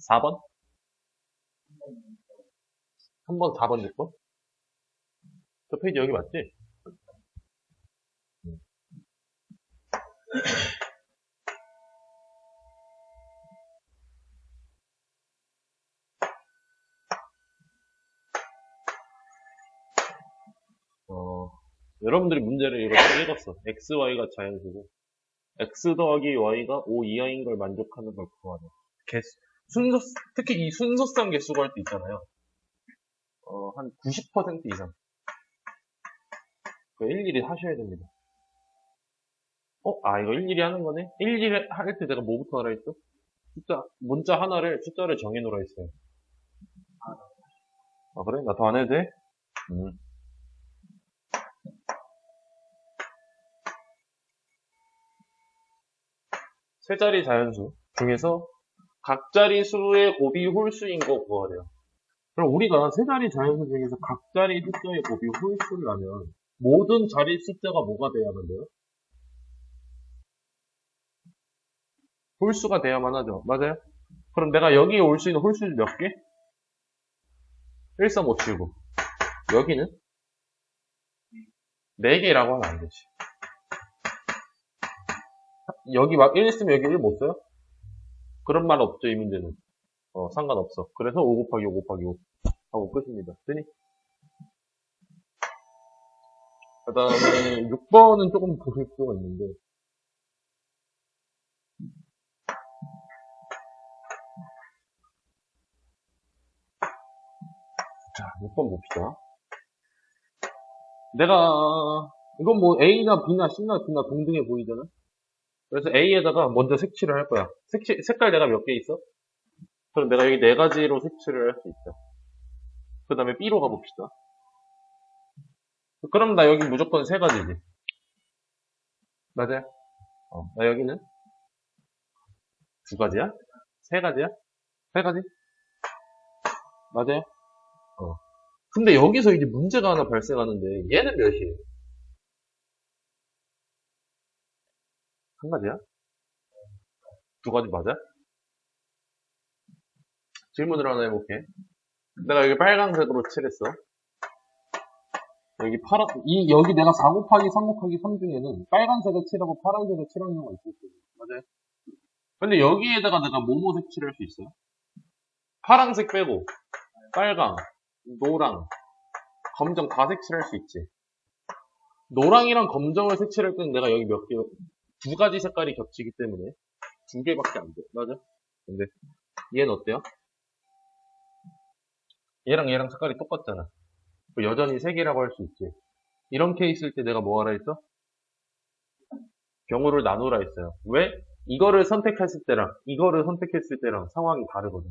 4번? 3번, 4번, 6번? 저 페이지 여기 맞지? 여러분들이 문제를 이렇게 읽었어. x, y가 자연수고 x 더하기 y가 5 이하인 걸 만족하는 걸 구하래. 특히 이 순서상 개수 구할 때 있잖아요. 한 90% 이상. 일일이 하셔야 됩니다. 이거 일일이 하는 거네? 일일이 할 때 내가 뭐부터 하라 했어? 문자 하나를, 숫자를 정해놓으라 했어요. 그래? 나 더 안 해도 돼? 세 자리 자연수 중에서 각 자리 수의 곱이 홀수인 거 구하래요. 그럼 우리가 세 자리 자연수 중에서 각 자리 숫자의 곱이 홀수를 하면 모든 자리 숫자가 뭐가 돼야만 돼요? 홀수가 돼야만 하죠. 맞아요? 그럼 내가 여기에 올 수 있는 홀수는 몇 개? 1, 3, 5, 7, 9. 여기는? 4개라고 하면 안 되지. 여기 막 1 있으면 여기 1 못 써요? 그런 말 없죠, 이 문제는. 상관없어. 그래서 5 곱하기 5 곱하기 5 하고 끝입니다. 되니? 그 다음에 6번은 조금 보실 필요가 있는데, 자, 6번 봅시다. 이건 뭐 A나 B나 C나 D나 동등해 보이잖아? 그래서 A에다가 먼저 색칠을 할 거야. 색깔 내가 몇 개 있어? 그럼 내가 여기 4가지로 색칠을 할 수 있어. 그 다음에 B로 가봅시다. 그럼 나 여기 무조건 3가지지. 맞아요? 나 여기는 2가지야? 3가지야? 3가지? 맞아요? 근데 여기서 이제 문제가 하나 발생하는데 얘는 몇이에요? 1가지야? 2가지 맞아? 질문을 하나 해볼게. 내가 여기 빨간색으로 칠했어. 여기 내가 4 곱하기 3 곱하기 3 중에는 빨간색을 칠하고 파란색을 칠하는 경우가 있을 거예요. 맞아요? 근데 여기에다가 내가 뭐뭐 색칠할 수 있어요? 파란색 빼고 빨강, 노랑, 검정 다 색칠할 수 있지. 노랑이랑 검정을 색칠할 때는 내가 여기 2가지 색깔이 겹치기 때문에 2개밖에 안 돼. 맞아? 근데 얘는 어때요? 얘랑 얘랑 색깔이 똑같잖아. 여전히 3개라고 할 수 있지. 이런 케이스일 때 내가 뭐 하라 했어? 경우를 나누라 했어요. 왜? 이거를 선택했을 때랑 이거를 선택했을 때랑 상황이 다르거든.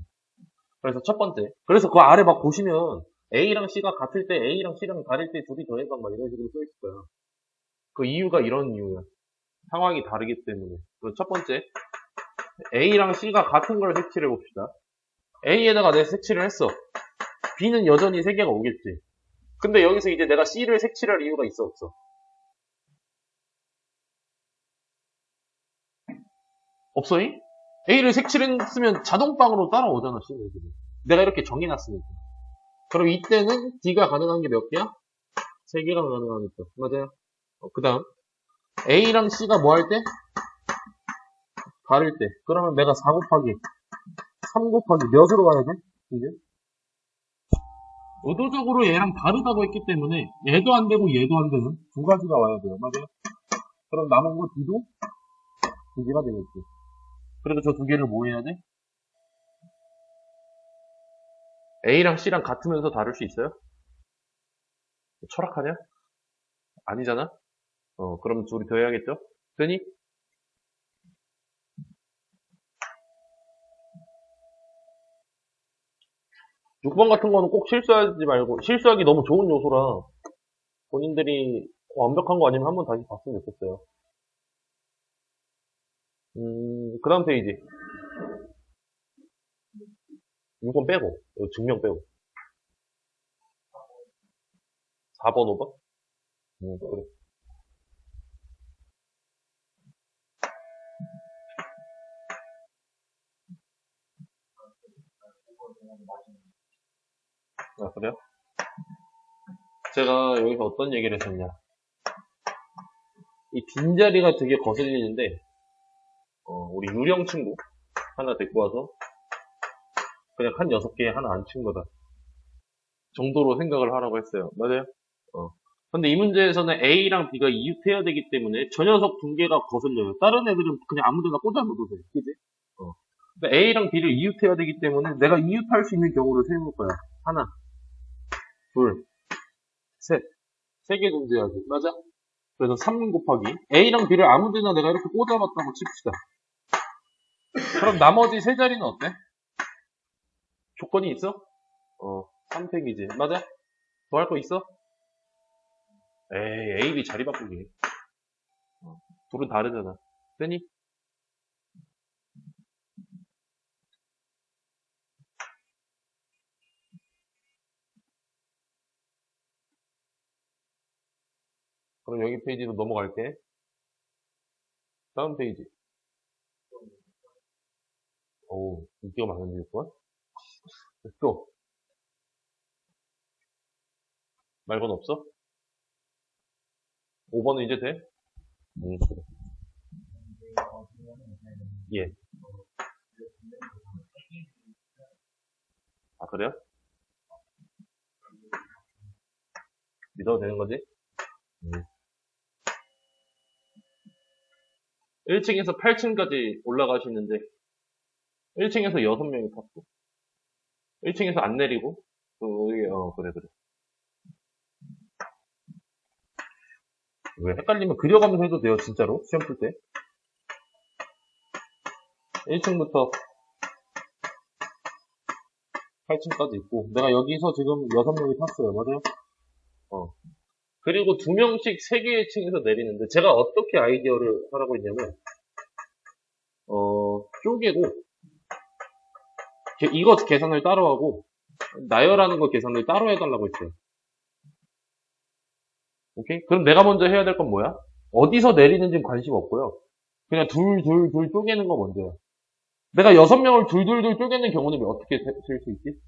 그래서 첫 번째. 그래서 그 아래 막 보시면 A랑 C가 같을 때 A랑 C랑 다를 때 둘이 더해봐 막 이런 식으로 써있을 거야. 그 이유가 이런 이유야. 상황이 다르기 때문에. 그럼 첫 번째. A랑 C가 같은 걸 색칠해 봅시다. A에다가 내가 색칠을 했어. B는 여전히 3개가 오겠지. 근데 여기서 이제 내가 C를 색칠할 이유가 있어 없어? 없어잉? A를 색칠했으면 자동방으로 따라오잖아, C는. 내가 이렇게 정해놨으니까. 그럼 이때는 D가 가능한 게 몇 개야? 3개가 가능하니까. 맞아요? 그 다음 A랑 C가 뭐 할 때? 다를 때. 그러면 내가 4 곱하기 3 곱하기 몇으로 가야 돼? 이제? 의도적으로 얘랑 다르다고 했기 때문에 얘도 안 되고 얘도 안 되는 2가지가 와야 돼요. 맞아요? 그럼 남은 거 D도 2개가 되겠지. 그래도 저 2개를 뭐 해야 돼? A랑 C랑 같으면서 다를 수 있어요? 철학하냐? 아니잖아? 그럼 둘이 더해야겠죠? 되니? 육 6번 같은 거는 꼭 실수하지 말고, 실수하기 너무 좋은 요소라 본인들이 완벽한 거 아니면 한번 다시 봤으면 좋겠어요. 그 다음 페이지. 6번 빼고, 증명 빼고. 4번, 5번? 그래. 아, 그래요? 제가 여기서 어떤 얘기를 했었냐. 이 빈자리가 되게 거슬리는데, 우리 유령 친구 하나 데리고 와서 그냥 한 6개에 하나 안 친 거다. 정도로 생각을 하라고 했어요. 맞아요? 근데 이 문제에서는 A랑 B가 이웃해야 되기 때문에 저 녀석 2개가 거슬려요. 다른 애들은 그냥 아무 데나 꽂아 넣어도 돼. 그지? 근데 A랑 B를 이웃해야 되기 때문에 내가 이웃할 수 있는 경우를 세울 거야. 하나, 둘, 셋. 3개 존재하지. 맞아? 그래서 3 곱하기 A랑 B를 아무 데나 내가 이렇게 꽂아봤다고 칩시다. 그럼 나머지 3자리는 어때? 조건이 있어? 3팩이지. 맞아? 더 할 거 있어? 에이, A, B 자리 바꾸기. 둘은 다르잖아. 되니? 그럼 여기 페이지로 넘어갈게. 다음 페이지. 어우, 인기가 많은데일걸? 또. 말 건 없어? 5번은 이제 돼? 그래. 예. 아, 그래요? 믿어도 되는 거지? 1층에서 8층까지 올라가시는데, 1층에서 6명이 탔고, 1층에서 안 내리고, 그래. 왜 헷갈리면 그려가면서 해도 돼요, 진짜로. 시험 풀 때. 1층부터 8층까지 있고, 내가 여기서 지금 6명이 탔어요. 맞아요? 그리고 2명씩 3개의 층에서 내리는데, 제가 어떻게 아이디어를 하라고 했냐면, 쪼개고, 이거 계산을 따로 하고, 나열하는 거 계산을 따로 해달라고 했어요. 오케이? 그럼 내가 먼저 해야 될 건 뭐야? 어디서 내리는지는 관심 없고요. 그냥 둘 쪼개는 거 먼저야. 내가 6명을 둘 쪼개는 경우는 어떻게 될 수 있지?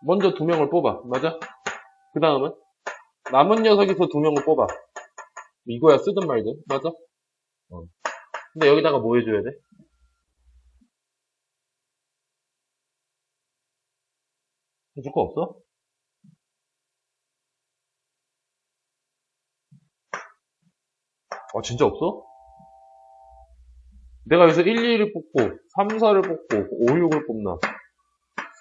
먼저 2명을 뽑아. 맞아? 그 다음은? 남은 녀석에서 2명을 뽑아. 이거야, 쓰든 말든. 맞아? 근데 여기다가 뭐 해줘야 돼? 해줄 거 없어? 진짜 없어? 내가 여기서 1, 2를 뽑고, 3, 4를 뽑고, 5, 6을 뽑나?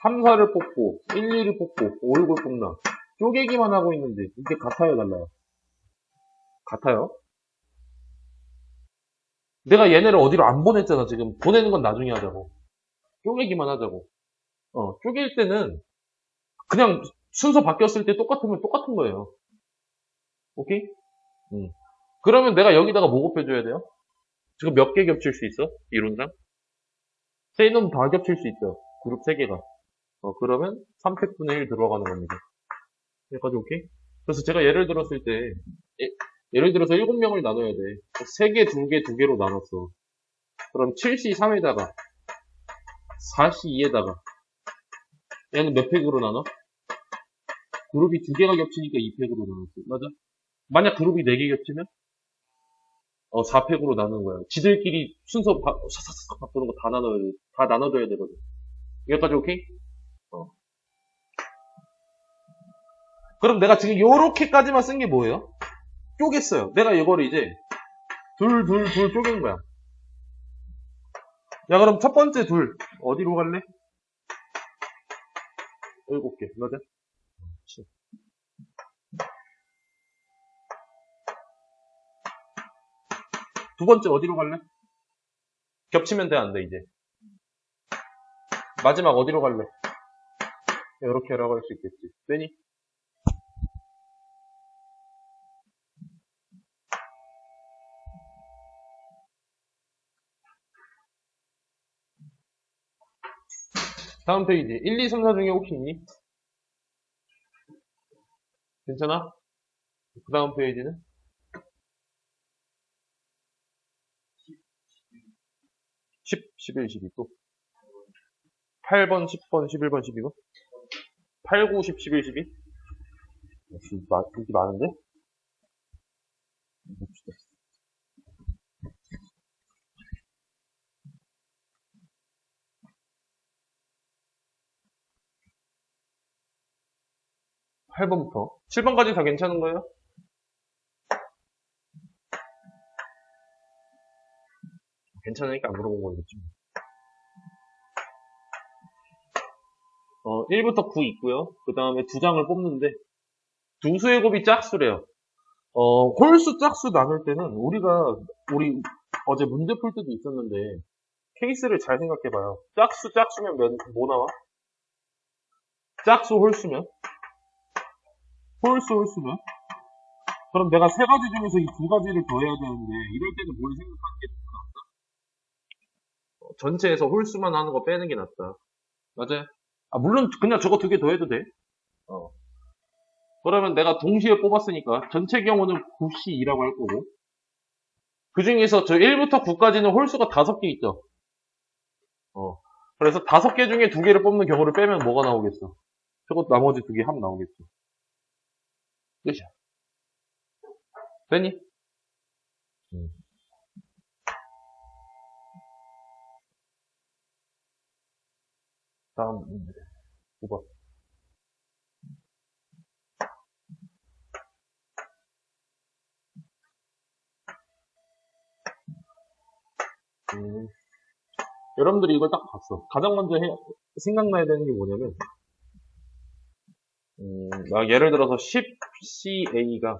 3, 4를 뽑고, 1, 2를 뽑고, 5, 6을 뽑나? 쪼개기만 하고 있는데, 이게 같아요, 달라요? 같아요? 내가 얘네를 어디로 안 보냈잖아, 지금. 보내는 건 나중에 하자고. 쪼개기만 하자고. 쪼갤 때는, 그냥 순서 바뀌었을 때 똑같으면 똑같은 거예요. 오케이? 그러면 내가 여기다가 뭐 곱해줘야 돼요? 지금 몇 개 겹칠 수 있어? 이론상? 세 놈 다 겹칠 수 있죠. 그룹 3개가. 그러면 3팩분의 1 들어가는 겁니다. 여기까지 오케이? 그래서 제가 예를 들었을 때, 예를 들어서 7명을 나눠야 돼. 3개, 2개, 2개로 나눴어. 그럼 7C3에다가, 4C2에다가, 얘는 몇 팩으로 나눠? 그룹이 2개가 겹치니까 2팩으로 나눴지. 맞아? 만약 그룹이 4개 겹치면? 4팩으로 나누는 거야. 지들끼리 순서 싹싹싹 바꾸는 거 다 나눠야 돼. 다 나눠줘야 되거든. 여기까지 오케이? 그럼 내가 지금 요렇게까지만 쓴 게 뭐예요? 쪼갰어요. 내가 이거를 이제 둘 쪼갠 거야. 야, 그럼 첫 번째 둘 어디로 갈래? 7개. 맞아? 두 번째 어디로 갈래? 겹치면 돼, 안 돼, 이제? 마지막 어디로 갈래? 이렇게 하라고 할 수 있겠지. 되니? 다음 페이지. 1, 2, 3, 4 중에 혹시 있니? 괜찮아? 그 다음 페이지는? 10, 11, 12 또. 8번, 10번, 11번, 12번? 8, 9, 10, 11, 12? 역시 인기 많은데? 봅시다. 8번부터. 7번까지 다 괜찮은 거예요? 괜찮으니까 안 물어본 거겠지. 1부터 9 있고요. 그 다음에 두 장을 뽑는데, 두 수의 곱이 짝수래요. 홀수 짝수 나눌 때는 우리 어제 문제 풀 때도 있었는데, 케이스를 잘 생각해봐요. 짝수면 뭐 나와? 짝수 홀수면? 홀수면? 그럼 내가 세 가지 중에서 이 두 가지를 더해야 되는데, 이럴 때는 뭘 생각하는 게 낫다? 전체에서 홀수만 하는 거 빼는 게 낫다. 맞아요? 물론 그냥 저거 두 개 더해도 돼. 그러면 내가 동시에 뽑았으니까 전체 경우는 9C2라고 할 거고, 그 중에서 저 1부터 9까지는 홀수가 5개 있죠. 그래서 5개 중에 2개를 뽑는 경우를 빼면 뭐가 나오겠어? 저것 나머지 2개 합 나오겠죠. 끝이야. 됐니? 다음 문제. 9번. 여러분들이 이걸 딱 봤어. 가장 먼저 생각나야 되는 게 뭐냐면, 예를 들어서 10CA가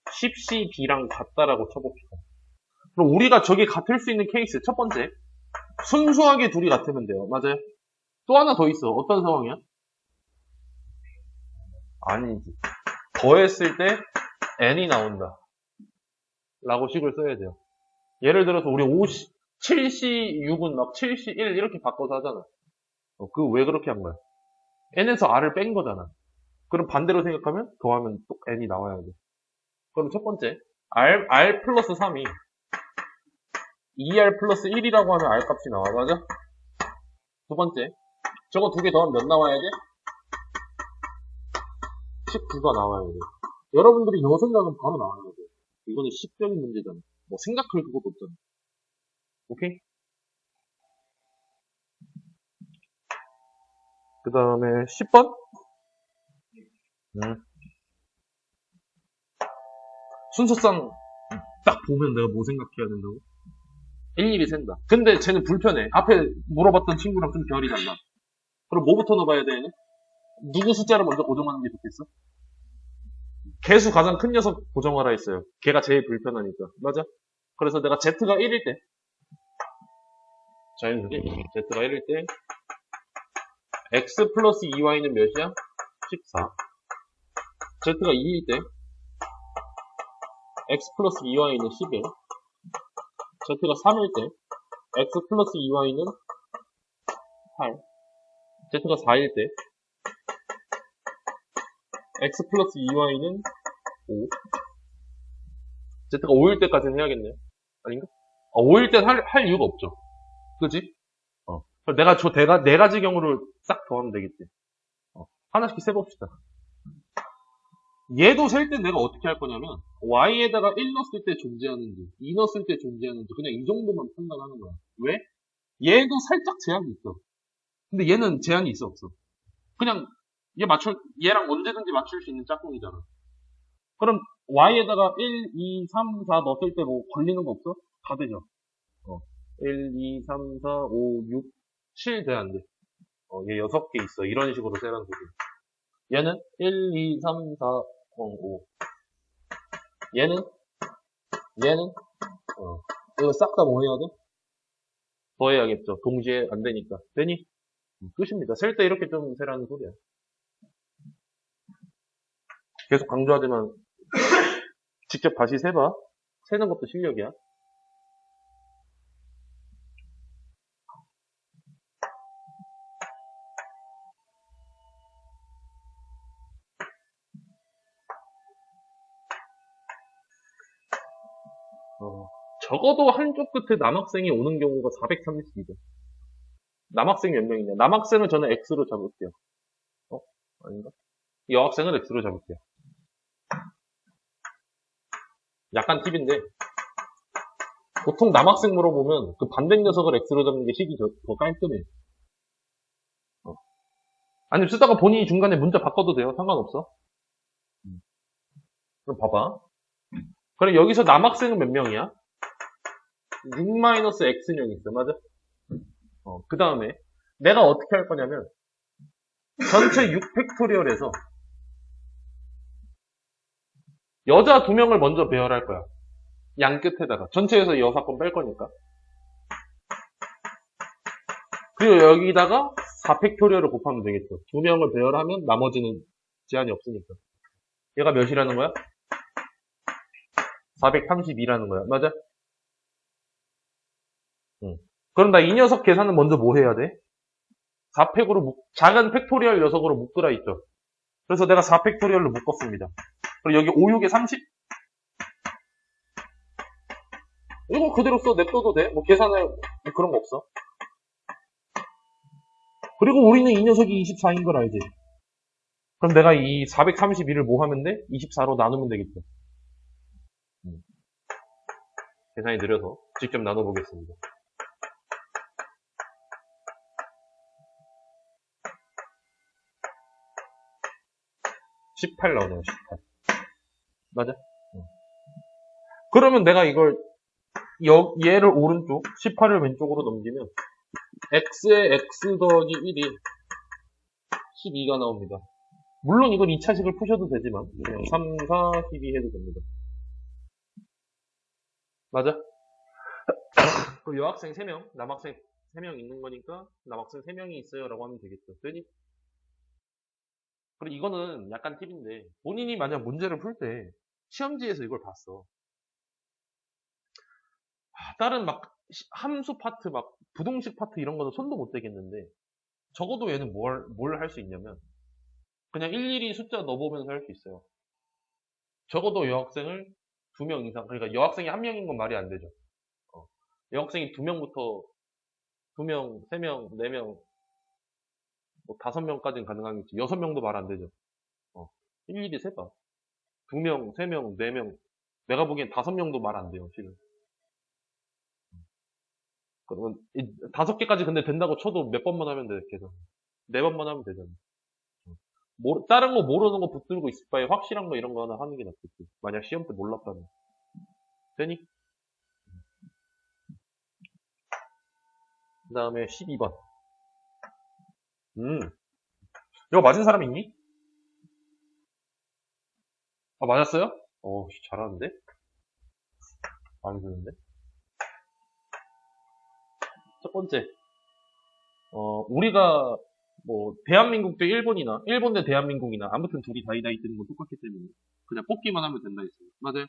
10CB랑 같다라고 쳐봅시다. 그럼 우리가 저게 같을 수 있는 케이스, 첫 번째. 순수하게 둘이 같으면 돼요. 맞아요? 또 하나 더 있어. 어떤 상황이야? 아니지. 더했을 때 n이 나온다. 라고 식을 써야 돼요. 예를 들어서 우리 7C6은 막 7C1 이렇게 바꿔서 하잖아. 왜 그렇게 한 거야? n에서 r을 뺀 거잖아. 그럼 반대로 생각하면 더하면 또 n이 나와야 돼. 그럼 첫 번째, r 플러스 3이 2r 플러스 1이라고 하면 r 값이 나와. 맞아? 두 번째, 저거 두 개 더하면 몇 나와야 돼? 19가 나와야 돼. 여러분들이 요 생각은 바로 나와야 돼. 이거는 식적인 문제잖아. 뭐 생각할 그것도 없잖아. 오케이? 그 다음에 10번? 순서상 딱 보면 내가 뭐 생각해야 된다고? 일일이 센다. 근데 쟤는 불편해. 앞에 물어봤던 친구랑 좀 결이 달라. 그럼 뭐부터 넣어봐야 돼? 누구 숫자를 먼저 고정하는 게 좋겠어? 개수 가장 큰 녀석 고정하라 했어요. 걔가 제일 불편하니까. 맞아? 그래서 내가 Z가 1일 때, 자연스럽게 Z가 1일 때 X 플러스 2Y는 몇이야? 14. Z가 2일 때 X 플러스 2Y는 11. Z가 3일 때 X 플러스 2Y는 8. Z가 4일 때 X 플러스 2Y는 5. Z가 5일 때까지는 해야겠네요. 아닌가? 5일 땐 할 이유가 없죠. 그지? 내가 저 네 가지 경우를 싹 더하면 되겠지. 하나씩 세봅시다. 얘도 셀 때 내가 어떻게 할 거냐면, y에다가 1 넣었을 때 존재하는지, 2 넣었을 때 존재하는지, 그냥 이 정도만 판단하는 거야. 왜? 얘도 살짝 제한이 있어. 근데 얘는 제한이 있어, 없어? 그냥, 얘랑 언제든지 맞출 수 있는 짝꿍이잖아. 그럼, y에다가 1, 2, 3, 4 넣었을 때 뭐 걸리는 거 없어? 다 되죠? 1, 2, 3, 4, 5, 6, 7 돼야 안 돼. 얘 6개 있어. 이런 식으로 세라는 소리. 얘는 1, 2, 3, 4, 5. 얘는 이거 싹 다 뭐 해야 돼? 더해야겠죠. 동시에 안 되니까. 되니? 끝입니다. 셀 때 이렇게 좀 세라는 소리야. 계속 강조하지만 직접 다시 세봐. 세는 것도 실력이야. 적어도 한쪽 끝에 남학생이 오는 경우가 430이죠. 남학생이 몇 명이냐. 남학생을 저는 X로 잡을게요. 아닌가? 여학생을 X로 잡을게요. 약간 팁인데, 보통 남학생 물어보면 그 반대 녀석을 X로 잡는 게 식이 더 깔끔해. 아니면 쓰다가 본인이 중간에 문자 바꿔도 돼요. 상관없어. 그럼 봐봐. 그럼 여기서 남학생은 몇 명이야? 6-X명 있어. 맞아? 그 다음에 내가 어떻게 할 거냐면 전체 6팩토리얼에서 여자 2명을 먼저 배열할 거야. 양 끝에다가. 전체에서 여사건 뺄 거니까. 그리고 여기다가 4팩토리얼을 곱하면 되겠죠. 2명을 배열하면 나머지는 제한이 없으니까. 얘가 몇이라는 거야? 432라는 거야. 맞아? 응. 그럼 나 이 녀석 계산은 먼저 뭐 해야 돼? 4팩으로 작은 팩토리얼 녀석으로 묶으라 있죠. 그래서 내가 4팩토리얼로 묶었습니다. 그리고 여기 5, 6에 30? 이거 그대로 써. 냅둬도 돼. 뭐 계산에 그런 거 없어. 그리고 우리는 이 녀석이 24인 걸 알지? 그럼 내가 이 432를 뭐 하면 돼? 24로 나누면 되겠죠. 계산이 느려서 직접 나눠보겠습니다. 18 나오네요, 18. 맞아? 그러면 내가 이걸, 얘를 오른쪽, 18을 왼쪽으로 넘기면, x에 x 더하기 1이 12가 나옵니다. 물론 이건 2차식을 푸셔도 되지만, 그냥 3, 4, 12 해도 됩니다. 맞아? 그 여학생 3명, 남학생 3명 있는 거니까, 남학생 3명이 있어요 라고 하면 되겠죠. 되니? 그리고 이거는 약간 팁인데, 본인이 만약 문제를 풀 때, 시험지에서 이걸 봤어. 다른 막, 함수 파트, 막, 부동식 파트 이런 거는 손도 못 대겠는데, 적어도 얘는 뭘 할 수 있냐면, 그냥 일일이 숫자 넣어보면서 할 수 있어요. 적어도 여학생을 2명 이상, 그러니까 여학생이 1명인 건 말이 안 되죠. 여학생이 2명부터 2명, 3명, 4명, 뭐 5명까지는 가능하겠지. 6명도 말 안 되죠. 일일이 세봐. 2명, 3명, 4명. 내가 보기엔 5명도 말 안 돼요, 지금. 그러면 5개까지 근데 된다고 쳐도 몇 번만 하면 돼, 계속. 4번만 하면 되잖아. 다른 거 모르는 거 붙들고 있을 바에 확실한 거 이런 거 하나 하는 게 낫겠지. 만약 시험 때 몰랐다면. 되니? 그 다음에 12번. 이거 맞은 사람 있니? 아, 맞았어요? 잘하는데? 안 되는데? 첫 번째. 우리가, 뭐, 대한민국 대 일본이나, 일본 대 대한민국이나, 아무튼 둘이 다이다이 뜨는 건 똑같기 때문에, 그냥 뽑기만 하면 된다 했어요. 맞아요?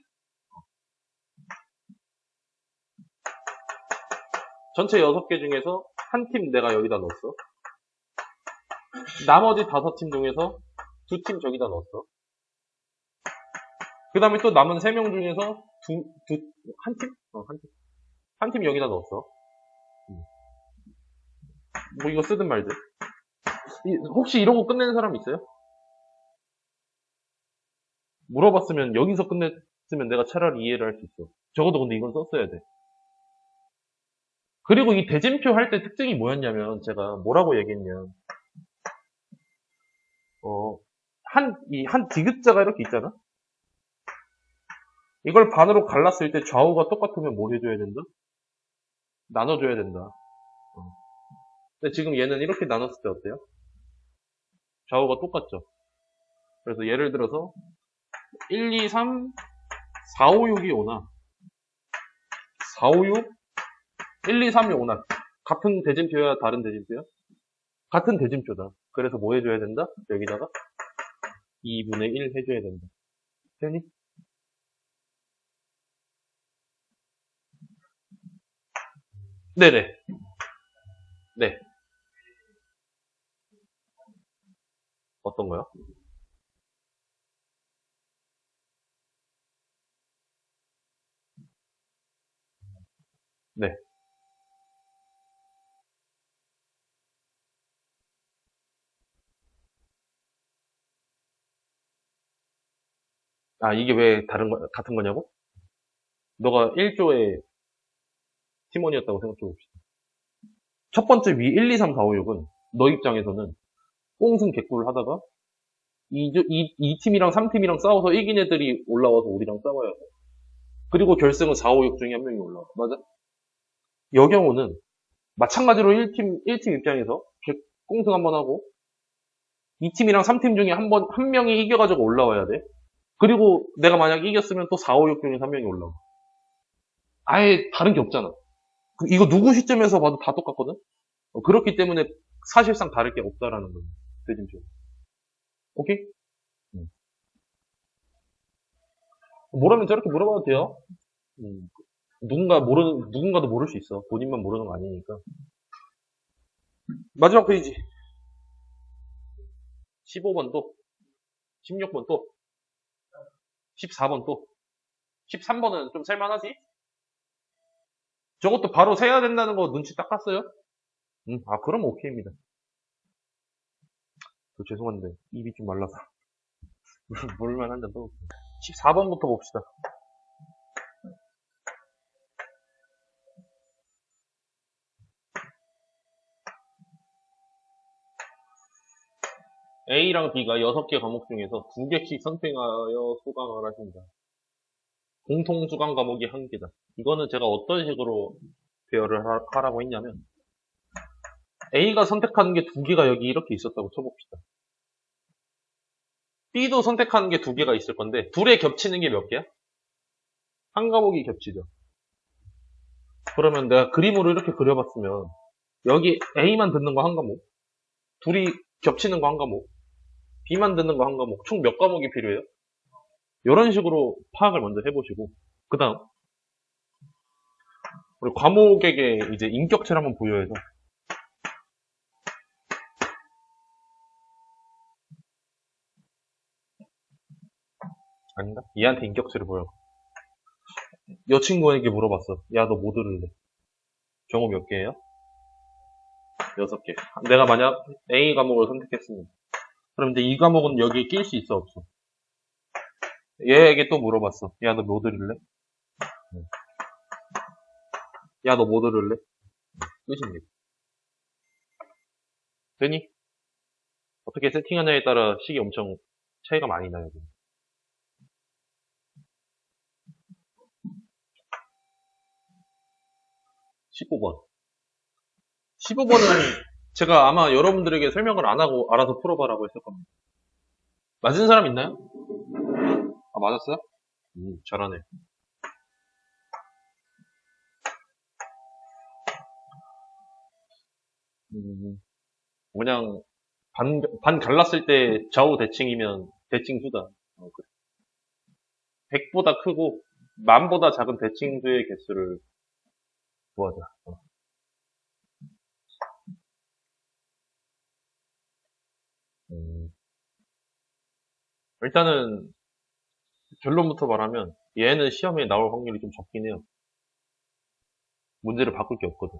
전체 6개 중에서 한 팀 내가 여기다 넣었어. 나머지 5팀 중에서 2팀 저기다 넣었어. 그 다음에 또 남은 3명 중에서 한 팀? 한 팀. 한 팀 여기다 넣었어. 뭐 이거 쓰든 말든. 혹시 이런 거 끝내는 사람 있어요? 물어봤으면 여기서 끝냈으면 내가 차라리 이해를 할 수 있어. 적어도 근데 이건 썼어야 돼. 그리고 이 대진표 할 때 특징이 뭐였냐면 제가 뭐라고 얘기했냐. 한 디귿자가 이렇게 있잖아? 이걸 반으로 갈랐을 때 좌우가 똑같으면 뭘 해줘야 된다? 나눠줘야 된다. 근데 지금 얘는 이렇게 나눴을 때 어때요? 좌우가 똑같죠? 그래서 예를 들어서 1, 2, 3, 4, 5, 6이 오나 4, 5, 6, 1, 2, 3이 오나 같은 대진표야 다른 대진표야? 같은 대진표다. 그래서 뭐 해줘야 된다? 여기다가 2분의 1 해줘야 된다. 되니? 네네. 네. 어떤 거요? 네. 이게 왜 같은 거냐고? 너가 1조의 팀원이었다고 생각해 봅시다. 첫 번째 위 1, 2, 3, 4, 5, 6은 너 입장에서는 꽁승 개꿀을 하다가 이 팀이랑 3팀이랑 싸워서 이긴 애들이 올라와서 우리랑 싸워야 돼. 그리고 결승은 4, 5, 6 중에 한 명이 올라와. 맞아? 여경우는 마찬가지로 1팀 입장에서 꽁승 한번 하고 2팀이랑 3팀 중에 한 명이 이겨가지고 올라와야 돼. 그리고 내가 만약 이겼으면 또 4, 5, 6 중에 한 명이 올라와. 아예 다른 게 없잖아. 이거 누구 시점에서 봐도 다 똑같거든? 그렇기 때문에 사실상 다를 게 없다라는 거예요. 대진표. 오케이? 모르면 저렇게 물어봐도 돼요. 누군가도 모를 수 있어. 본인만 모르는 거 아니니까. 마지막 페이지. 15번 또, 16번 또, 14번 또, 13번은 좀 살만하지? 저것도 바로 세야 된다는 거 눈치 딱 봤어요? 그럼 오케이입니다. 죄송한데, 입이 좀 말라서. 물만 한 잔 또. 14번부터 봅시다. A랑 B가 6개 과목 중에서 2개씩 선택하여 수강을 하신다. 공통 수강 과목이 1개다. 이거는 제가 어떤 식으로 배열을 하라고 했냐면 A가 선택하는 게 2개가 여기 이렇게 있었다고 쳐봅시다. B도 선택하는 게 2개가 있을 건데 둘에 겹치는 게 몇 개야? 한 과목이 겹치죠. 그러면 내가 그림으로 이렇게 그려봤으면 여기 A만 듣는 거 한 과목, 둘이 겹치는 거 한 과목, B만 듣는 거 한 과목, 총 몇 과목이 필요해요? 이런 식으로 파악을 먼저 해보시고 그 다음 우리 과목에게 이제 인격체를 한번 부여해서 아닌가? 얘한테 인격체를 보여. 여친구에게 물어봤어. 야, 너 뭐 들을래? 경호 몇 개예요? 6개. 내가 만약 A 과목을 선택했습니다. 그럼 이제 이 과목은 여기에 낄 수 있어, 없어? 얘에게 또 물어봤어. 야, 너 뭐 들을래? 야, 너 뭐 들을래? 끝입니다. 되니? 어떻게 세팅하냐에 따라 식이 엄청 차이가 많이 나요. 15번. 15번은 제가 아마 여러분들에게 설명을 안 하고 알아서 풀어봐라고 했을 겁니다. 맞은 사람 있나요? 맞았어요? 잘하네. 그냥 반 갈랐을 때 좌우 대칭이면 대칭수다. 그래. 100보다 크고 만보다 작은 대칭수의 개수를 구하자. 일단은 결론부터 말하면 얘는 시험에 나올 확률이 좀 적긴 해요. 문제를 바꿀 게 없거든.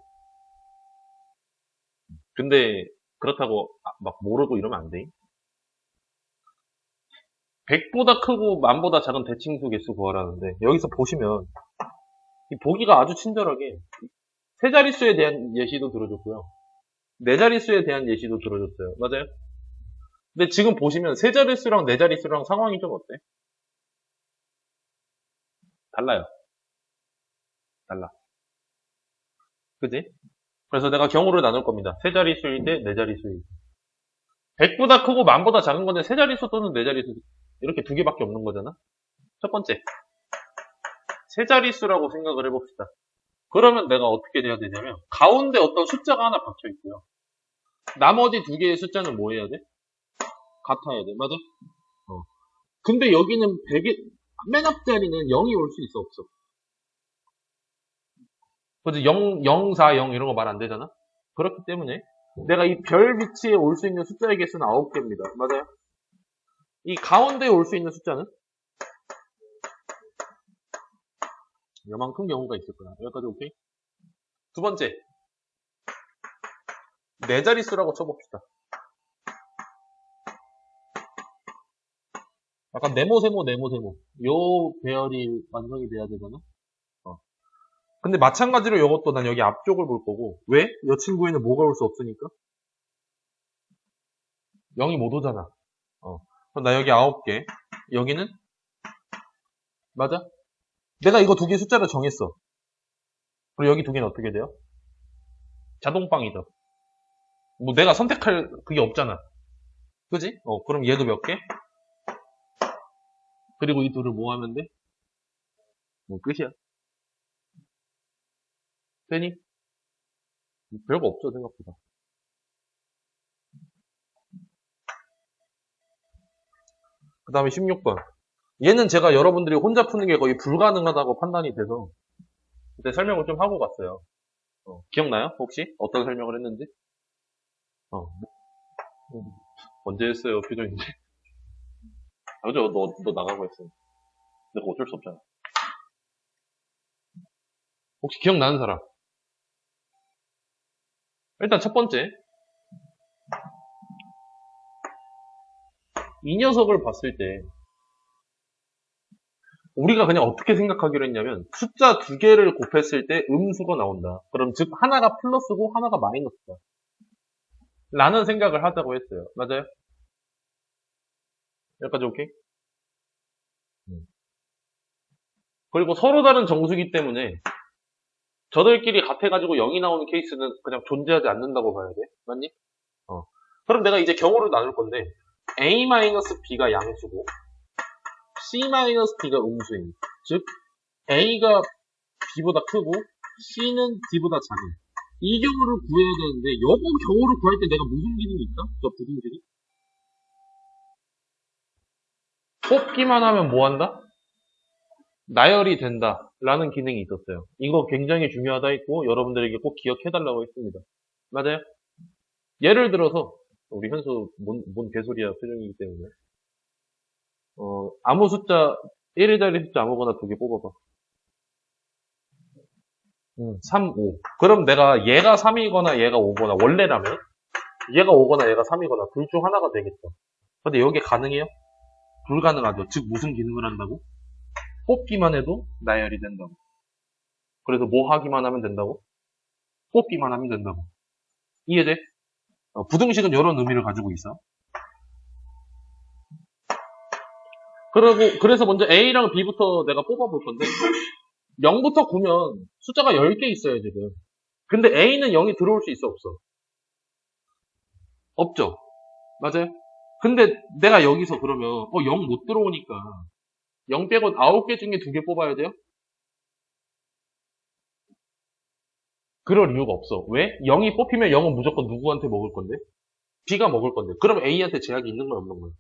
근데 그렇다고 막 모르고 이러면 안 돼. 100보다 크고 만보다 작은 대칭수 개수 구하라는데 여기서 보시면 이 보기가 아주 친절하게 세 자릿수에 대한 예시도 들어줬고요. 네 자릿수에 대한 예시도 들어줬어요. 맞아요? 근데 지금 보시면 세 자릿수랑 네 자릿수랑 상황이 좀 어때? 달라요. 달라. 그지? 그래서 내가 경우를 나눌 겁니다. 세 자릿수일 때 네 자릿수일 때. 100보다 크고 만보다 작은 건데 세 자릿수 또는 네 자릿수 이렇게 두 개밖에 없는 거잖아. 첫 번째. 세 자릿수라고 생각을 해봅시다. 그러면 내가 어떻게 돼야 되냐면 가운데 어떤 숫자가 하나 박혀 있고요. 나머지 두 개의 숫자는 뭐 해야 돼? 같아야 돼. 맞아? 근데 여기는 100의 맨 앞자리는 0이 올 수 있어 없어? 그지? 0, 4, 0 이런 거 말 안 되잖아? 그렇기 때문에 내가 이 별 위치에 올 수 있는 숫자의 개수는 9개입니다. 맞아요? 이 가운데에 올 수 있는 숫자는 요만큼 경우가 있을 거야. 여기까지 오케이? 두 번째. 네 자릿수라고 쳐봅시다. 약간 네모세모. 요 배열이 완성이 돼야 되잖아? 근데 마찬가지로 요것도 난 여기 앞쪽을 볼 거고. 왜? 이 친구에는 뭐가 올 수 없으니까? 0이 못 오잖아. 그럼 나 여기 9개. 여기는? 맞아? 내가 이거 두 개 숫자를 정했어. 그리고 여기 두 개는 어떻게 돼요? 자동빵이죠. 뭐 내가 선택할 그게 없잖아. 그지? 그럼 얘도 몇 개? 그리고 이 둘을 뭐 하면 돼? 뭐 끝이야. 되니? 별거 없죠, 생각보다. 그 다음에 16번. 얘는 제가 여러분들이 혼자 푸는 게 거의 불가능하다고 판단이 돼서 그때 설명을 좀 하고 갔어요. 기억나요? 혹시? 어떤 설명을 했는지? 언제 했어요, 표정인지? 그죠? 너 나가고 했어. 내가 어쩔 수 없잖아. 혹시 기억나는 사람? 일단 첫 번째. 이 녀석을 봤을 때 우리가 그냥 어떻게 생각하기로 했냐면 숫자 두 개를 곱했을 때 음수가 나온다. 그럼 즉 하나가 플러스고 하나가 마이너스다. 라는 생각을 하자고 했어요. 맞아요? 여기까지 오케이? 그리고 서로 다른 정수기 때문에 저들끼리 같아가지고 0이 나오는 케이스는 그냥 존재하지 않는다고 봐야 돼. 맞니? 그럼 내가 이제 경우를 나눌 건데 A-B가 양수고 C-D가 음수임. 즉 A가 B보다 크고 C는 D보다 작은 이 경우를 구해야 되는데 요번 경우를 구할 때 내가 무슨 기능이 있다? 저 부등식이? 뽑기만 하면 뭐 한다? 나열이 된다 라는 기능이 있었어요. 이거 굉장히 중요하다 했고 여러분들에게 꼭 기억해달라고 했습니다. 맞아요? 예를 들어서 우리 현수 뭔 개소리야 표정이기 때문에 아무 숫자 1일자리 숫자 아무거나 두 개 뽑아봐. 3, 5. 그럼 내가 얘가 3이거나 얘가 5거나 원래라면 얘가 5거나 얘가 3이거나 둘 중 하나가 되겠죠. 근데 여기 가능해요? 불가능하죠. 즉 무슨 기능을 한다고? 뽑기만 해도 나열이 된다고. 그래서 뭐 하기만 하면 된다고? 뽑기만 하면 된다고. 이해돼? 부등식은 이런 의미를 가지고 있어. 그래서 먼저 A랑 B부터 내가 뽑아볼 건데 0부터 9면 숫자가 10개 있어요 지금. 근데 A는 0이 들어올 수 있어 없어? 없죠. 맞아요? 근데 내가 여기서 그러면 0 못 들어오니까 0 빼고 9개 중에 2개 뽑아야 돼요? 그럴 이유가 없어. 왜? 0이 뽑히면 0은 무조건 누구한테 먹을 건데? B가 먹을 건데. 그럼 A한테 제약이 있는 거야 없는 거야?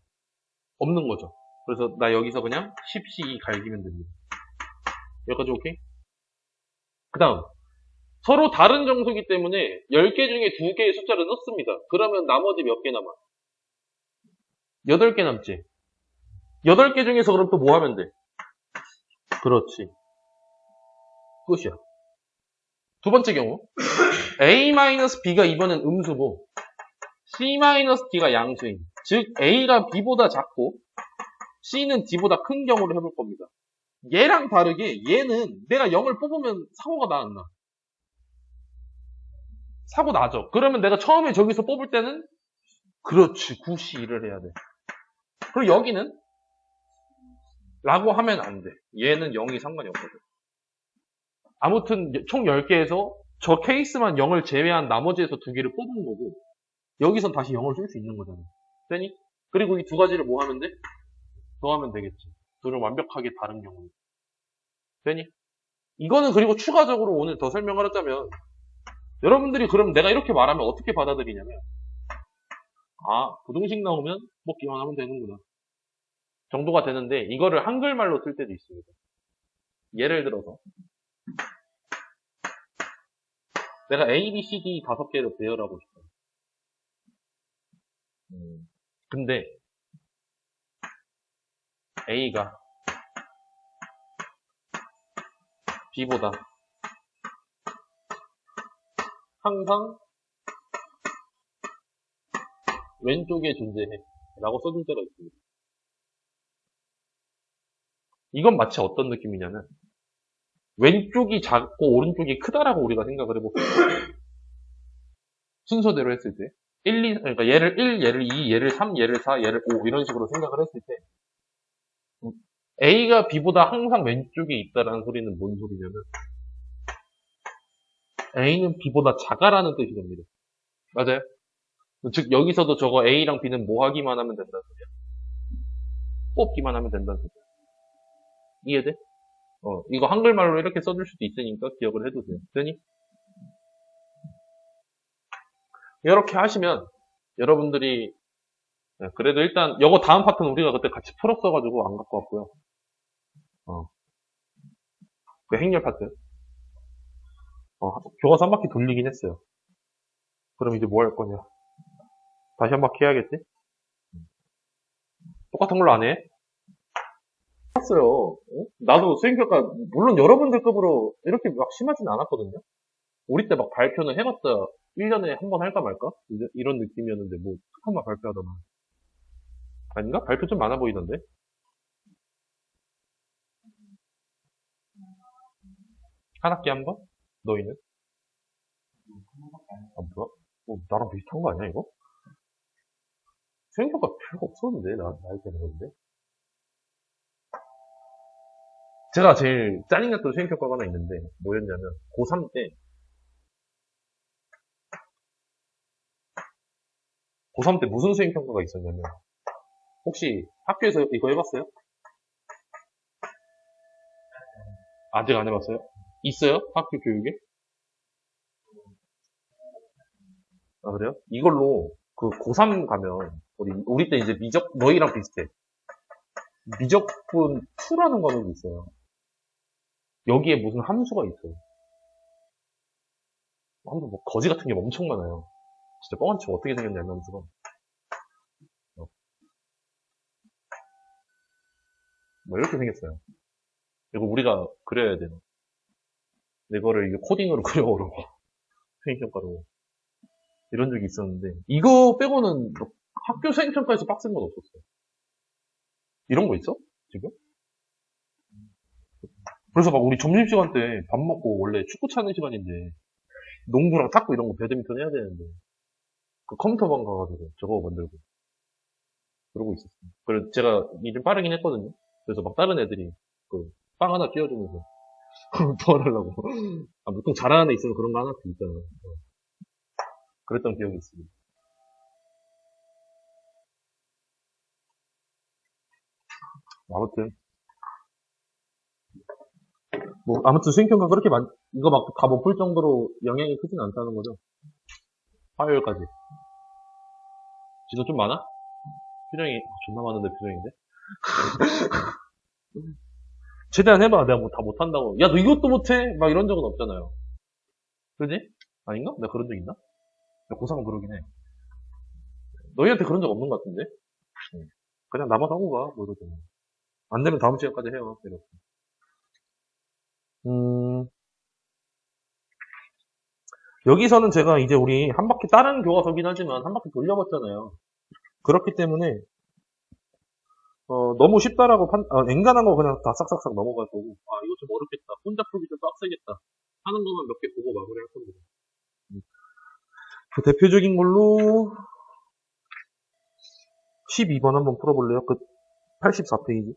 없는 거죠. 그래서 나 여기서 그냥 10씩 갈기면 됩니다. 여기까지 오케이? 그 다음 서로 다른 정수기 때문에 10개 중에 2개의 숫자를 넣습니다. 그러면 나머지 몇 개 남아? 8개 남지. 8개 중에서 그럼 또 뭐 하면 돼? 그렇지. 끝이야. 두 번째 경우 A-B가 이번엔 음수고 C-D가 양수임. 즉 A가 B보다 작고 C는 D보다 큰 경우를 해볼 겁니다. 얘랑 다르게 얘는 내가 0을 뽑으면 사고가 나 안 나? 사고 나죠. 그러면 내가 처음에 저기서 뽑을 때는 그렇지 9C1을 해야 돼. 그리고 여기는 라고 하면 안 돼. 얘는 0이 상관이 없거든. 아무튼 총 10개에서 저 케이스만 0을 제외한 나머지에서 2개를 뽑은 거고 여기선 다시 0을 쓸 수 있는 거잖아. 되니? 그리고 이 두 가지를 뭐 하면 돼? 더하면 되겠지. 둘은 완벽하게 다른 경우. 되니? 이거는 그리고 추가적으로 오늘 더 설명을 하자면 여러분들이 그럼 내가 이렇게 말하면 어떻게 받아들이냐면 부등식 나오면 뽑기만 하면 되는구나 정도가 되는데 이거를 한글말로 쓸 때도 있습니다. 예를 들어서 내가 A, B, C, D 5개를 배열하고 싶어. 근데 A가 B보다 항상 왼쪽에 존재해 라고 써줄 때가 있습니다. 이건 마치 어떤 느낌이냐면 왼쪽이 작고 오른쪽이 크다라고 우리가 생각을 해볼게요. 순서대로 했을 때 1, 2, 그러니까 얘를 1, 얘를 2, 얘를 3, 얘를 4, 얘를 5 이런 식으로 생각을 했을 때 A가 B보다 항상 왼쪽에 있다라는 소리는 뭔 소리냐면 A는 B보다 작아라는 뜻이 됩니다. 맞아요? 즉 여기서도 저거 A랑 B는 뭐 하기만 하면 된다는 소리야. 뽑기만 하면 된다는 소리야. 이해돼? 이거 한글말로 이렇게 써줄 수도 있으니까 기억을 해두세요. 되니? 이렇게 하시면 여러분들이 그래도 일단 이거 다음 파트는 우리가 그때 같이 풀었어가지고 안 갖고 왔고요. 그 행렬 파트. 교과서 한 바퀴 돌리긴 했어요. 그럼 이제 뭐 할 거냐? 다시 한 바퀴 해야겠지? 똑같은 걸로 안 해? 했어요. 나도 수행평가 물론 여러분들 급으로 이렇게 막 심하진 않았거든요. 우리 때 막 발표는 해봤자 1년에 한 번 할까 말까? 이런 느낌이었는데 뭐 한번 발표하더만. 아닌가? 발표 좀 많아 보이던데? 한 학기 한 번? 너희는? 뭐야? 나랑 비슷한 거 아니야 이거? 수행평가 별거 없었는데 나이 때는 그런데? 제가 제일 짜증났던 수행평가가 하나 있는데 뭐였냐면 고3 때 고3 때 무슨 수행평가가 있었냐면 혹시 학교에서 이거 해봤어요? 아직 안 해봤어요? 있어요? 학교 교육에? 아 그래요? 이걸로 그 고3 가면 우리 때 이제 너희랑 비슷해. 미적분 2라는 과목이 있어요. 여기에 무슨 함수가 있어요. 함수 뭐 거지 같은 게 엄청 많아요. 진짜 뻥한 척 어떻게 생겼냐면 함수가. 뭐 이렇게 생겼어요. 이거 우리가 그려야 돼요. 이거를 이게 코딩으로 그려오라고. 수행평가로. 이런 적이 있었는데 이거 빼고는 학교 수행평가에서 빡센 건 없었어요. 이런 거 있어? 지금? 그래서 막 우리 점심시간 때 밥 먹고 원래 축구 차는 시간인데 농구랑 탁구 이런 거 배드민턴 해야 되는데 그 컴퓨터방 가가지고 저거 만들고 그러고 있었어요. 그래서 제가 일좀 빠르긴 했거든요. 그래서 막 다른 애들이 그 빵 하나 끼워주면서 도와달라고. 보통 잘하는 애 있으면 그런 거 하나 있잖아. 그랬던 기억이 있습니다. 아무튼 아무튼 수행평가 그렇게 이거 막 다 못 풀 정도로 영향이 크진 않다는 거죠. 화요일까지. 지도 좀 많아? 표정이 존나 많은데 표정인데? 최대한 해봐. 내가 뭐 다 못한다고. 야, 너 이것도 못해? 막 이런 적은 없잖아요. 그지? 아닌가? 내가 그런 적 있나? 고3은 그러긴 해. 너희한테 그런 적 없는 것 같은데? 그냥 나만 하고 가. 뭐 이러잖아. 안 되면 다음 시간까지 해요. 이렇게. 여기서는 제가 이제 우리 한 바퀴 다른 교과서긴 하지만 한 바퀴 돌려봤잖아요. 그렇기 때문에 너무 쉽다라고 엔간한 거 그냥 다 싹싹싹 넘어갈 거고 이거 좀 어렵겠다. 혼자 풀기 좀 빡세겠다. 하는 거만 몇 개 보고 마무리할 겁니다. 그 대표적인 걸로 12번 한번 풀어볼래요? 그 84페이지.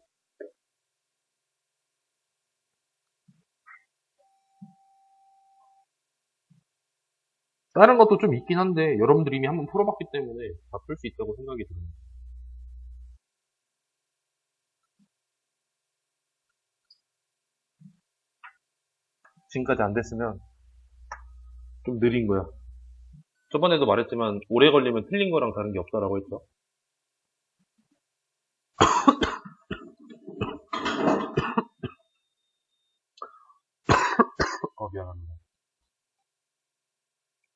다른 것도 좀 있긴 한데 여러분들이 이미 한번 풀어봤기 때문에 다 풀 수 있다고 생각이 듭니다. 지금까지 안 됐으면 좀 느린 거야. 저번에도 말했지만 오래 걸리면 틀린 거랑 다른 게 없다라고 했죠. 미안합니다.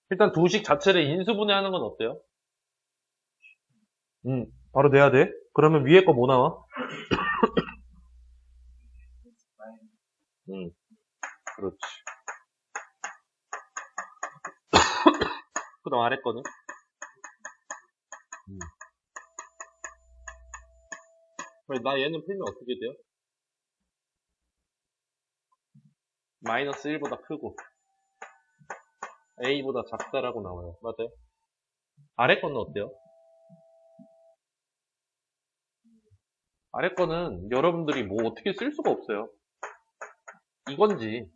일단 두식 자체를 인수분해하는 건 어때요? 바로 내야 돼. 그러면 위에 거 뭐 나와? 그렇지. 그 다음 아래 거는? 나 얘는 풀면 어떻게 돼요? 마이너스 1보다 크고 a보다 작다라고 나와요. 맞아요? 아래 거는 어때요? 아래 거는 여러분들이 뭐 어떻게 쓸 수가 없어요. 이건지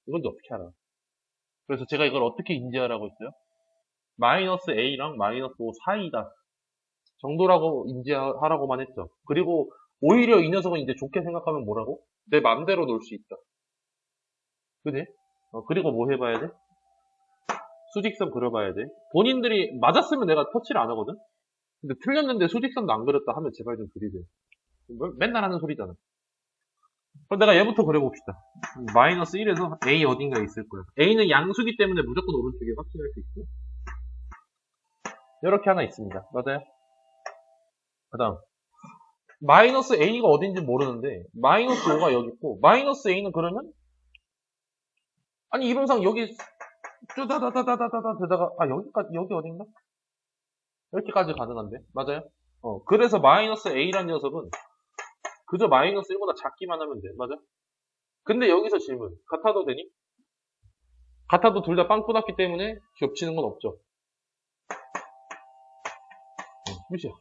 어떻게 알아? 그래서 제가 이걸 어떻게 인지하라고 했어요? 마이너스 a랑 마이너스 5 사이다 정도라고 인지하라고만 했죠. 그리고 오히려 이 녀석은 이제 좋게 생각하면 뭐라고? 내 맘대로 놀 수 있다. 그지? 그리고 뭐 해봐야 돼? 수직선 그려봐야 돼. 본인들이 맞았으면 내가 터치를 안 하거든? 근데 틀렸는데 수직선도 안 그렸다 하면 제발 좀 그리세요. 맨날 하는 소리잖아. 그럼 내가 얘부터 그려봅시다. 마이너스 1에서 a 어딘가에 있을 거야. a는 양수기 때문에 무조건 오른쪽에 확실할 수 있고. 이렇게 하나 있습니다. 맞아요? 그 다음 마이너스 a가 어딘지 모르는데 마이너스 5가 여기 있고 마이너스 a는 그러면 아니 이론상 여기 쭈다다다다다다다 되다가 여기 어딘가? 이렇게까지 가능한데 맞아요? 그래서 마이너스 a란 녀석은 그저 마이너스 1보다 작기만 하면 돼. 맞아? 근데 여기서 질문 같아도 되니? 같아도 둘 다 빵꾸났기 때문에 겹치는 건 없죠. 무시야.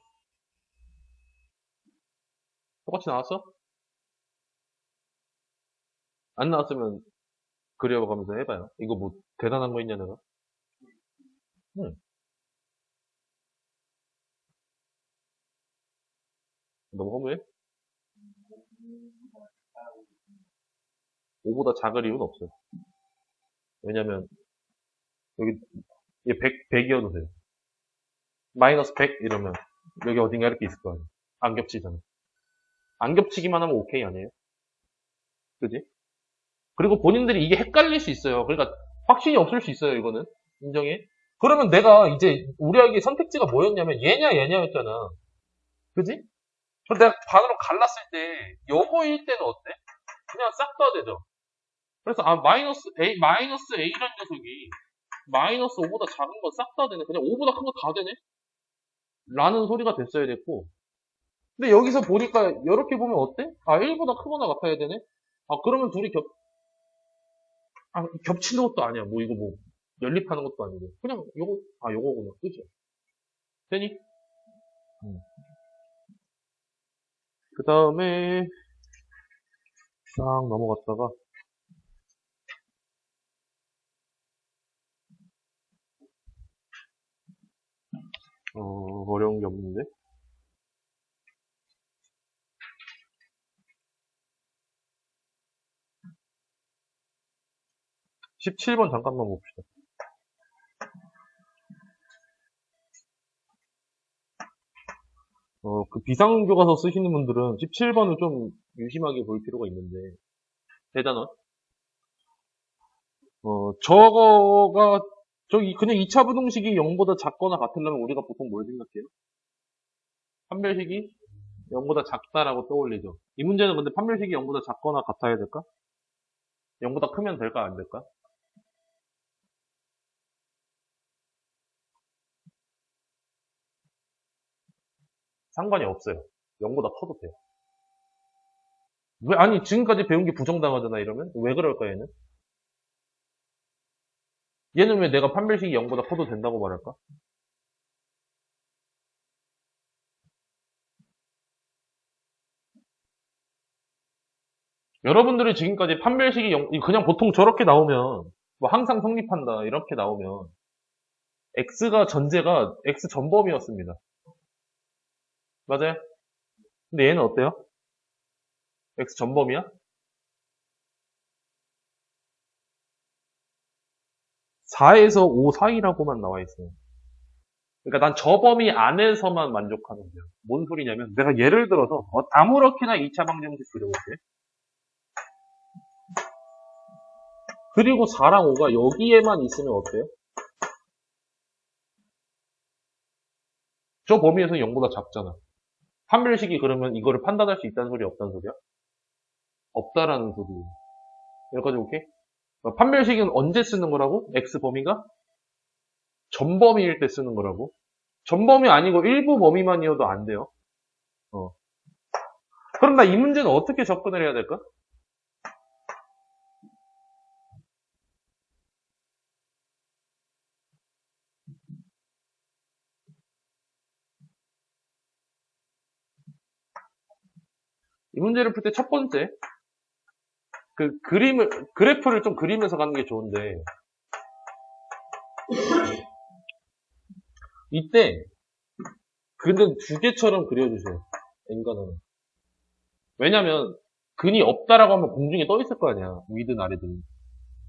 똑같이 나왔어? 안 나왔으면 그려가면서 해봐요. 이거 뭐 대단한 거 있냐 내가? 응. 너무 허무해? 5보다 작을 이유는 없어요. 왜냐면 여기 얘 100이어도 돼요. 마이너스 100 이러면 여기 어딘가 이렇게 있을 거 아니에요. 안 겹치잖아. 안 겹치기만 하면 오케이 아니에요? 그지? 그리고 본인들이 이게 헷갈릴 수 있어요. 그러니까 확신이 없을 수 있어요. 이거는 인정해. 그러면 내가 이제 우리에게 선택지가 뭐였냐면 얘냐였잖아. 그지? 그래서 내가 반으로 갈랐을 때 요거일 때는 어때? 그냥 싹 다 되죠. 그래서 마이너스 A란 녀석이 마이너스 5보다 작은 건 싹 다 되네. 그냥 5보다 큰 거 다 되네. 라는 소리가 됐어야 됐고. 근데 여기서 보니까 이렇게 보면 어때? 1보다 크거나 같아야 되네. 그러면 둘이 겹치는 것도 아니야. 뭐 이거 뭐 연립하는 것도 아니고. 그냥 요거구나. 그죠? 되니? 그 다음에 싹 넘어갔다가 어려운 게 없는데 17번 잠깐만 봅시다. 그 비상교과서 쓰시는 분들은 17번을 좀 유심하게 볼 필요가 있는데 대단원 저거가 저기 그냥 2차 부등식이 0보다 작거나 같으려면 우리가 보통 뭘 생각해요? 판별식이 0보다 작다라고 떠올리죠. 이 문제는 근데 판별식이 0보다 작거나 같아야 될까? 0보다 크면 될까 안 될까? 상관이 없어요. 0보다 커도 돼요. 아니 지금까지 배운 게 부정당하잖아 이러면? 왜 그럴까 얘는? 얘는 왜 내가 판별식이 0보다 커도 된다고 말할까? 여러분들이 지금까지 판별식이 그냥 보통 저렇게 나오면 뭐 항상 성립한다 이렇게 나오면 x가 전제가 x 전범위였습니다. 맞아요? 근데 얘는 어때요? x 전범위야? 4에서 5 사이라고만 나와 있어요. 그러니까 난 저 범위 안에서만 만족하는 거야. 뭔 소리냐면 내가 예를 들어서 아무렇게나 2차 방정식 그려볼게. 그리고 4랑 5가 여기에만 있으면 어때요? 저 범위에서 0보다 작잖아. 판별식이 그러면 이거를 판단할 수 있다는 소리야, 없다는 소리야? 없다라는 소리야. 여기까지 오케이? 판별식은 언제 쓰는 거라고? x 범위가? 전범위일 때 쓰는 거라고? 전범위 아니고 일부 범위만이어도 안 돼요. 그럼 나 이 문제는 어떻게 접근을 해야 될까? 이 문제를 풀 때 첫 번째, 그래프를 좀 그리면서 가는 게 좋은데, 이때, 근데 두 개처럼 그려주세요. N간은. 왜냐면, 근이 없다라고 하면 공중에 떠 있을 거 아니야. 위든 아래든.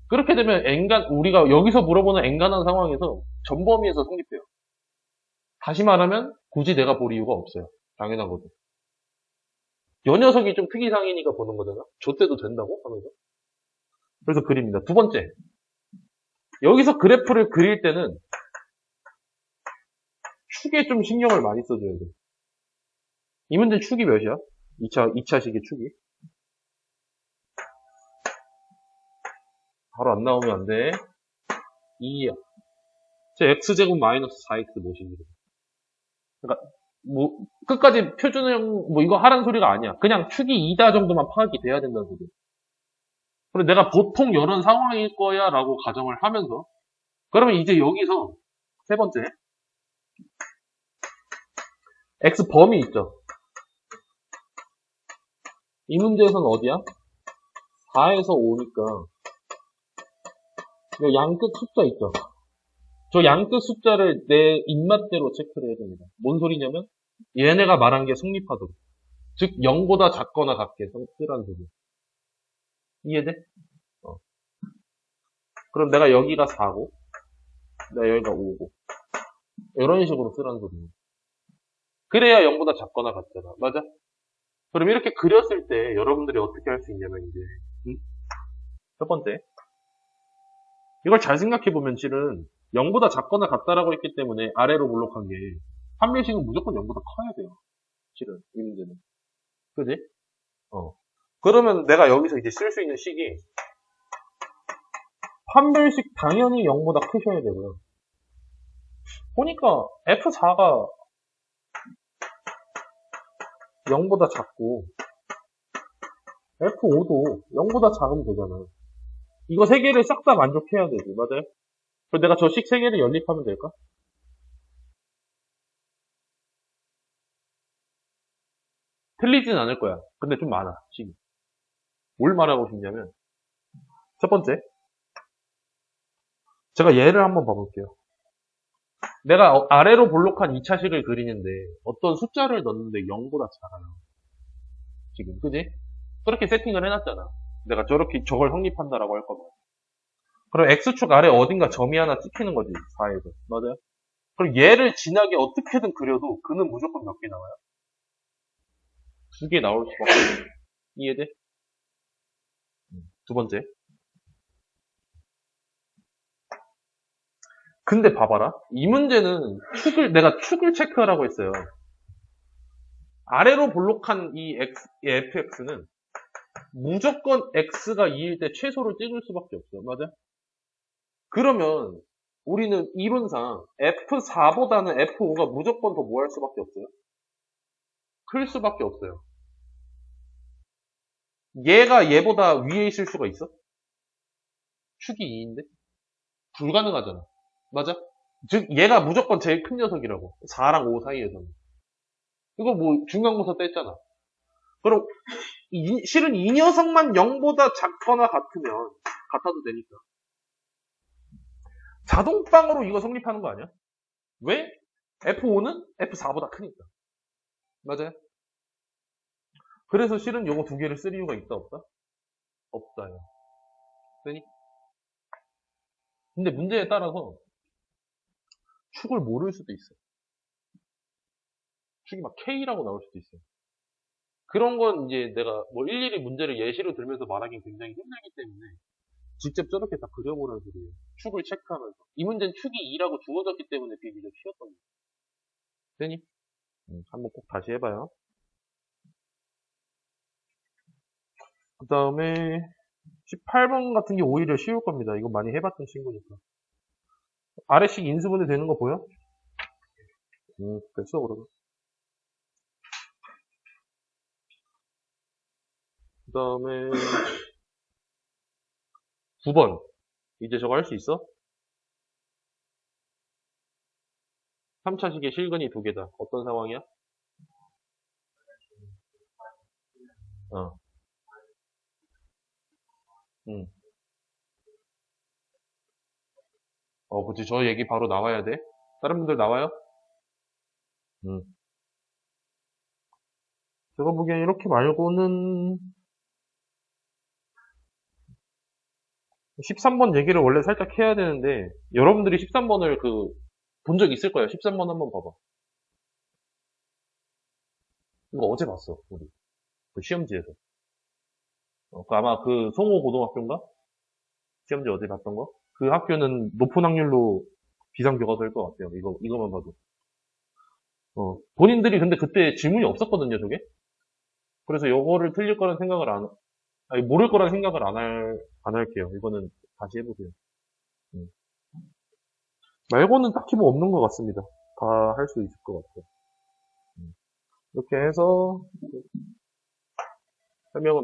그렇게 되면 우리가 여기서 물어보는 N간한 상황에서 전범위에서 성립해요. 다시 말하면, 굳이 내가 볼 이유가 없어요. 당연한 거죠. 요 녀석이 좀 특이상이니까 보는 거잖아. 저 때도 된다고 하면서. 그래서 그립니다. 두 번째. 여기서 그래프를 그릴 때는 축에 좀 신경을 많이 써줘야 돼. 이 문제 축이 몇이야? 2차식의 축이. 바로 안 나오면 안 돼. 2야. 제 x제곱 마이너스 4x 모식이래. 그러니까, 끝까지 표준형, 이거 하라는 소리가 아니야. 그냥 축이 2다 정도만 파악이 돼야 된다는 소리야. 그리고 내가 보통 이런 상황일 거야 라고 가정을 하면서, 그러면 이제 여기서, 세 번째. x 범위 있죠? 이 문제에서는 어디야? 4에서 5니까, 양끝 숫자 있죠? 저 양끝 숫자를 내 입맛대로 체크를 해야 됩니다. 뭔 소리냐면 얘네가 말한 게 성립하도록. 즉 0보다 작거나 같게 쓰라는 소리야. 이해돼? 그럼 내가 여기가 4고 내가 여기가 5고 이런 식으로 쓰라는 소리야. 그래야 0보다 작거나 같잖아. 맞아? 그럼 이렇게 그렸을 때 여러분들이 어떻게 할 수 있냐면 이제 첫 번째 이걸 잘 생각해보면 실은 0보다 작거나 같다라고 했기 때문에 아래로 볼록한 게 판별식은 무조건 0보다 커야 돼요. 실은 이 문제는. 그지? 그러면 내가 여기서 이제 쓸 수 있는 식이 판별식 당연히 0보다 크셔야 되고요. 보니까 F4가 0보다 작고 F5도 0보다 작으면 되잖아요. 이거 세 개를 싹 다 만족해야 되지. 맞아요? 그럼 내가 저 식 세 개를 연립하면 될까? 틀리진 않을 거야. 근데 좀 많아, 식이. 뭘 말하고 싶냐면, 첫 번째. 제가 얘를 한번 봐볼게요. 내가 아래로 볼록한 2차식을 그리는데, 어떤 숫자를 넣는데 0보다 작아요. 지금, 그지? 그렇게 세팅을 해놨잖아. 내가 저걸 성립한다라고 할 거면. 그럼 X축 아래 어딘가 점이 하나 찍히는 거지, 4에서. 맞아요? 그럼 얘를 진하게 어떻게든 그려도 그는 무조건 몇 개 나와요? 2개 나올 수밖에 없어. 이해돼? 두 번째. 근데 봐봐라. 이 문제는 내가 축을 체크하라고 했어요. 아래로 볼록한 이 fx는 무조건 x가 2일 때 최소를 찍을 수밖에 없어요. 맞아? 그러면 우리는 이론상 f4보다는 f5가 무조건 더 뭐 할 수밖에 없어요? 클 수밖에 없어요. 얘가 얘보다 위에 있을 수가 있어? 축이 2인데? 불가능하잖아. 맞아? 즉 얘가 무조건 제일 큰 녀석이라고. 4랑 5 사이에서는. 이거 중간고사 때 했잖아. 그럼 실은 이 녀석만 0보다 작거나 같아도 되니까. 자동방으로 이거 성립하는 거 아니야? 왜? F5는 F4보다 크니까. 맞아요? 그래서 실은 요거 두 개를 쓸 이유가 있다 없다? 없다요. 되니? 근데 문제에 따라서 축을 모를 수도 있어. 축이 막 K라고 나올 수도 있어. 그런 건 이제 내가 일일이 문제를 예시로 들면서 말하기 굉장히 힘들기 때문에 직접 저렇게 다 그려보라는 소리예요. 축을 체크하면서. 이 문제는 축이 2라고 주어졌기 때문에 비교적 쉬웠던 거예요. 되니? 한번 꼭 다시 해봐요. 그 다음에 18번 같은 게 오히려 쉬울 겁니다. 이거 많이 해봤던 친구니까. 아래식 인수분해 되는 거 보여? 됐어 그러면. 다음에 9번. 이제 저거 할 수 있어? 3차식의 실근이 2개다. 어떤 상황이야? 어. 응. 그치. 저 얘기 바로 나와야 돼. 다른 분들 나와요? 응. 제가 보기엔 이렇게 말고는 13번 얘기를 원래 살짝 해야 되는데 여러분들이 13번을 본 적 있을 거예요. 13번 한번 봐봐. 이거 어제 봤어, 우리. 그 시험지에서. 아마 그 송호 고등학교인가? 시험지 어제 봤던 거? 그 학교는 높은 확률로 비상교과서일 것 같아요. 이거만 봐도. 본인들이 근데 그때 질문이 없었거든요, 저게? 그래서 요거를 틀릴 거란 생각을 아니, 모를 거란 생각을 안 할게요. 이거는 다시 해보세요. 음. 말고는 딱히 뭐 없는 것 같습니다. 다 할 수 있을 것 같아요. 이렇게 해서 설명은